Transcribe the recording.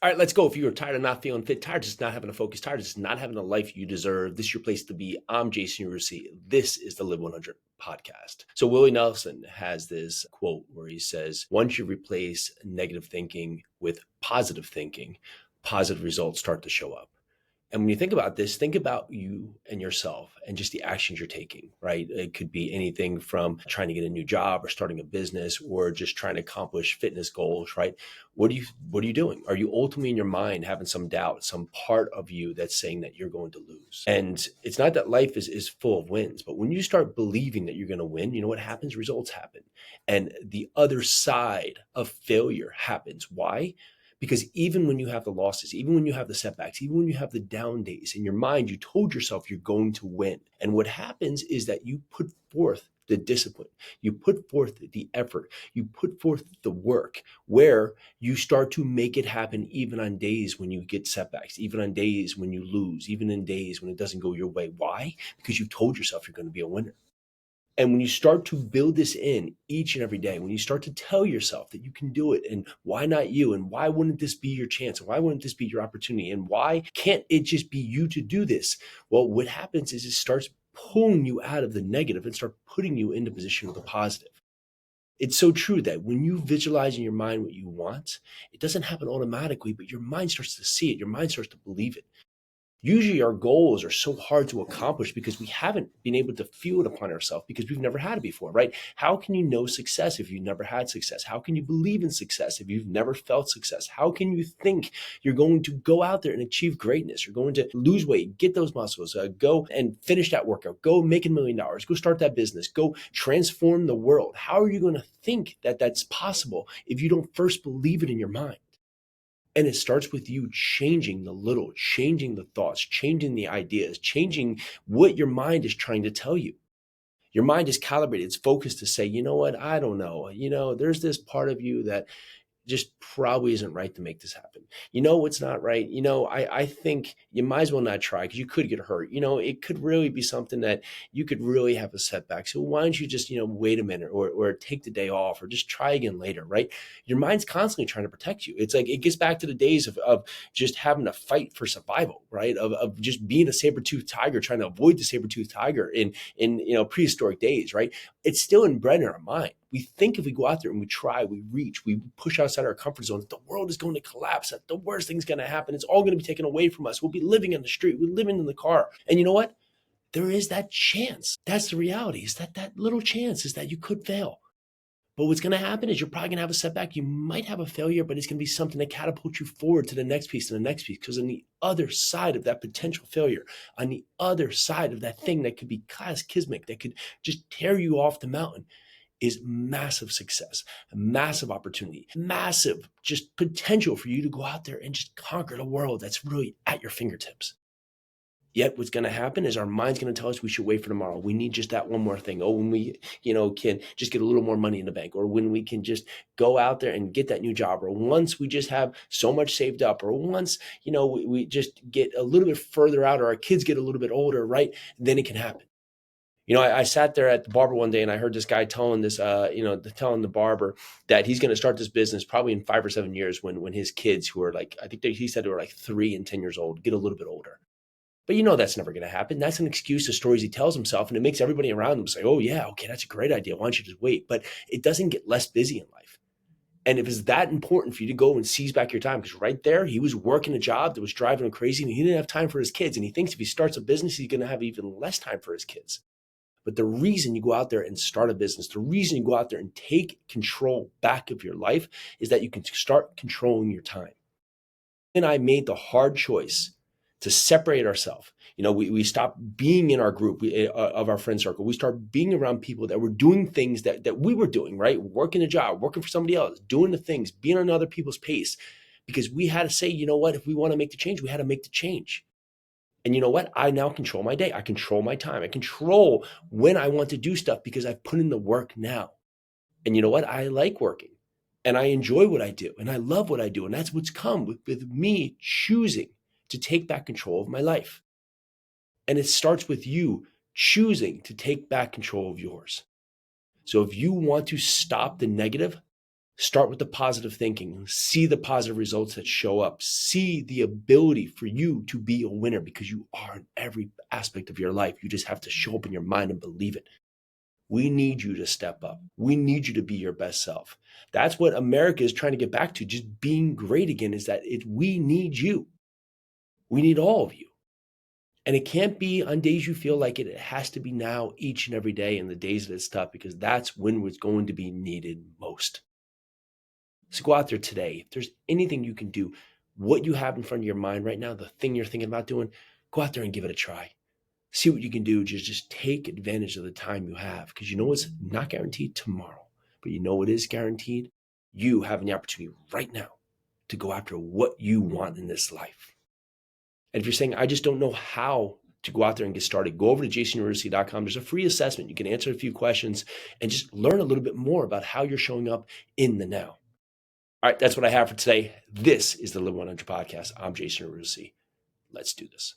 All right, let's go. If you are tired of not feeling fit, tired of just not having a focus, tired of just not having a life you deserve, this is your place to be. I'm Jason Yarusi. This is the Live 100 podcast. So Willie Nelson has this quote where he says, once you replace negative thinking with positive thinking, positive results start to show up. And when you think about this, think about you and yourself and just the actions you're taking, right? It could be anything from trying to get a new job or starting a business or just trying to accomplish fitness goals, right? What are you doing? Are you ultimately in your mind having some doubt, some part of you that's saying that you're going to lose? And it's not that life is full of wins, but when you start believing that you're going to win, you know what happens? Results happen. And the other side of failure happens. Why? Because even when you have the losses, even when you have the setbacks, even when you have the down days in your mind, you told yourself you're going to win. And what happens is that you put forth the discipline, you put forth the effort, you put forth the work where you start to make it happen even on days when you get setbacks, even on days when you lose, even in days when it doesn't go your way. Why? Because you've told yourself you're going to be a winner. And when you start to build this in each and every day, when you start to tell yourself that you can do it and why not you and why wouldn't this be your chance and why wouldn't this be your opportunity and why can't it just be you to do this? Well, what happens is it starts pulling you out of the negative and start putting you into position of the positive. It's so true that when you visualize in your mind what you want, it doesn't happen automatically, but your mind starts to see it. Your mind starts to believe it. Usually our goals are so hard to accomplish because we haven't been able to feel it upon ourselves because we've never had it before, right? How can you know success if you've never had success? How can you believe in success if you've never felt success? How can you think you're going to go out there and achieve greatness? You're going to lose weight, get those muscles, go and finish that workout, go make $1 million, go start that business, go transform the world. How are you going to think that that's possible if you don't first believe it in your mind? And it starts with you changing the little, changing the thoughts, changing the ideas, changing what your mind is trying to tell you. Your mind is calibrated, it's focused to say, you know what, I don't know. There's this part of you that just probably isn't right to make this happen. You know what's not right? I think you might as well not try because you could get hurt. It could really be something that you could really have a setback. So why don't you just, wait a minute or take the day off or just try again later, right? Your mind's constantly trying to protect you. It's like it gets back to the days of just having to fight for survival, right? Of just being a saber-toothed tiger, trying to avoid the saber-toothed tiger in prehistoric days, right? It's still inbred in our mind. We think if we go out there and we try, we reach, we push outside our comfort zone, that the world is going to collapse, that the worst thing's going to happen. It's all going to be taken away from us. We'll be living in the street. We're living in the car. And you know what? There is that chance. That's the reality, is that little chance is that you could fail. But what's going to happen is you're probably going to have a setback. You might have a failure, but it's going to be something that catapults you forward to the next piece, to the next piece. Because on the other side of that potential failure, on the other side of that thing that could be cataclysmic, that could just tear you off the mountain, is massive success, massive opportunity, massive just potential for you to go out there and just conquer the world that's really at your fingertips. Yet what's going to happen is our mind's going to tell us we should wait for tomorrow. We need just that one more thing. Oh, when we, can just get a little more money in the bank, or when we can just go out there and get that new job, or once we just have so much saved up, or once, we just get a little bit further out, or our kids get a little bit older, right? Then it can happen. I sat there at the barber one day and I heard this guy telling telling the barber that he's going to start this business probably in 5 or 7 years when his kids, who are like, I think he said they were like 3 and 10 years old, get a little bit older. But that's never going to happen. That's an excuse, the stories he tells himself, and it makes everybody around him say, oh yeah, okay, that's a great idea. Why don't you just wait? But it doesn't get less busy in life. And if it's that important for you to go and seize back your time, because right there, he was working a job that was driving him crazy and he didn't have time for his kids. And he thinks if he starts a business, he's going to have even less time for his kids. But the reason you go out there and start a business, the reason you go out there and take control back of your life is that you can start controlling your time. And I made the hard choice to separate ourselves. We stopped being in our group of our friend circle. We started being around people that were doing things that we were doing, right? Working a job, working for somebody else, doing the things, being on other people's pace. Because we had to say, you know what, if we want to make the change, we had to make the change. And you know what? I now control my day. I control my time. I control when I want to do stuff because I've put in the work now. And you know what? I like working and I enjoy what I do and I love what I do. And that's what's come with me choosing to take back control of my life. And it starts with you choosing to take back control of yours. So if you want to stop the negative, Start with the positive thinking. See the positive results that show up. See the ability for you to be a winner because you are in every aspect of your life. You just have to show up in your mind and believe it. We need you to step up. We need you to be your best self. That's what America is trying to get back to, just being great again, is that we need you. We need all of you. And it can't be on days you feel like it. It has to be now, each and every day, and the days that it's tough, because that's when it's going to be needed most. So go out there today. If there's anything you can do, what you have in front of your mind right now, the thing you're thinking about doing, go out there and give it a try. See what you can do. Just take advantage of the time you have, because you know what's not guaranteed? Tomorrow. But you know what is guaranteed? You having the opportunity right now to go after what you want in this life. And if you're saying, I just don't know how to go out there and get started, go over to jasonyarusi.com. There's a free assessment. You can answer a few questions and just learn a little bit more about how you're showing up in the now. All right, that's what I have for today. This is the Live 100 podcast. I'm Jason Yarusi. Let's do this.